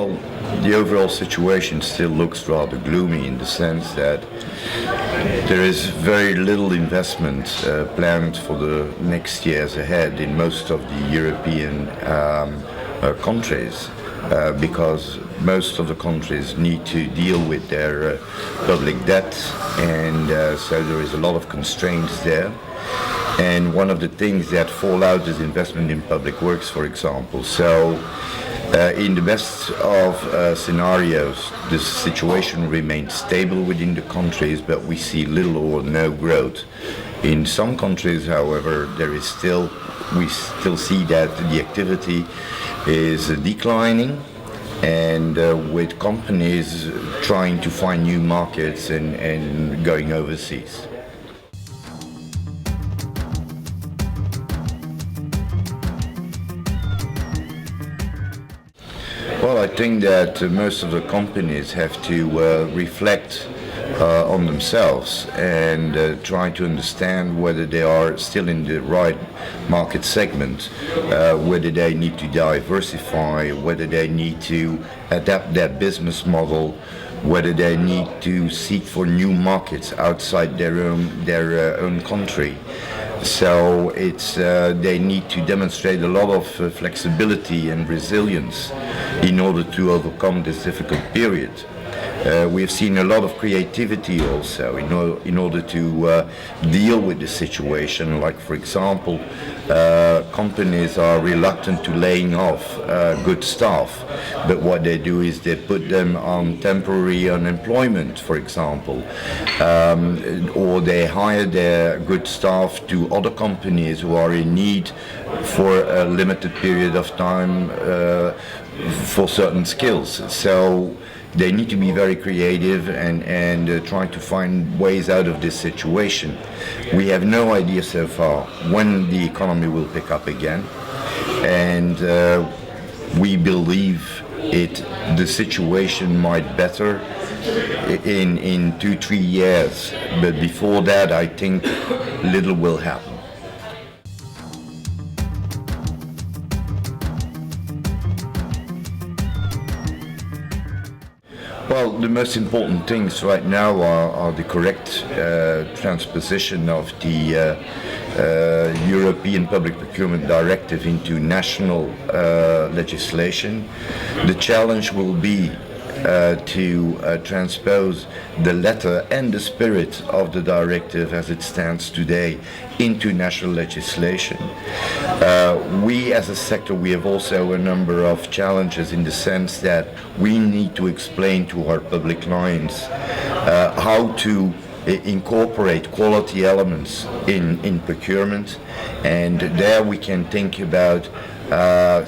Well, the overall situation still looks rather gloomy in the sense that there is very little investment planned for the next years ahead in most of the European countries because most of the countries need to deal with their public debt, and so there is a lot of constraints there. And one of the things that fall out is investment in public works, for example. So in the best of scenarios, the situation remains stable within the countries, but we see little or no growth. In some countries, however, we still see that the activity is declining, and with companies trying to find new markets and going overseas. Well, I think that most of the companies have to reflect on themselves and try to understand whether they are still in the right market segment, whether they need to diversify, whether they need to adapt their business model, whether they need to seek for new markets outside their own country. So they need to demonstrate a lot of flexibility and resilience in order to overcome this difficult period. We have seen a lot of creativity also in order to deal with the situation. Like, for example, companies are reluctant to laying off good staff, but what they do is they put them on temporary unemployment, for example, or they hire their good staff to other companies who are in need for a limited period of time for certain skills. So they need to be very creative and try to find ways out of this situation. We have no idea so far when the economy will pick up again, and we believe the situation might better in 2-3 years, but before that I think little will happen. Well, the most important things right now are the correct transposition of the European Public Procurement Directive into national legislation. The challenge will be to transpose the letter and the spirit of the directive as it stands today into national legislation. We as a sector, we have also a number of challenges in the sense that we need to explain to our public clients how to incorporate quality elements in procurement, and there we can think about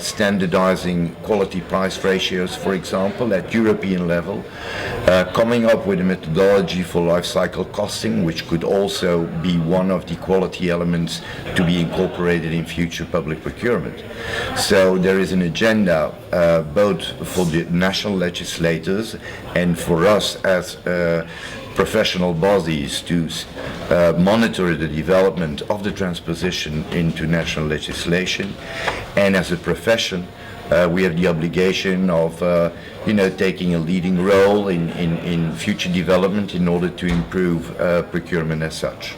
standardizing quality price ratios, for example, at European level, coming up with a methodology for life cycle costing, which could also be one of the quality elements to be incorporated in future public procurement. So there is an agenda both for the national legislators and for us as professional bodies to monitor the development of the transposition into national legislation, and as a profession we have the obligation of taking a leading role in future development in order to improve procurement as such.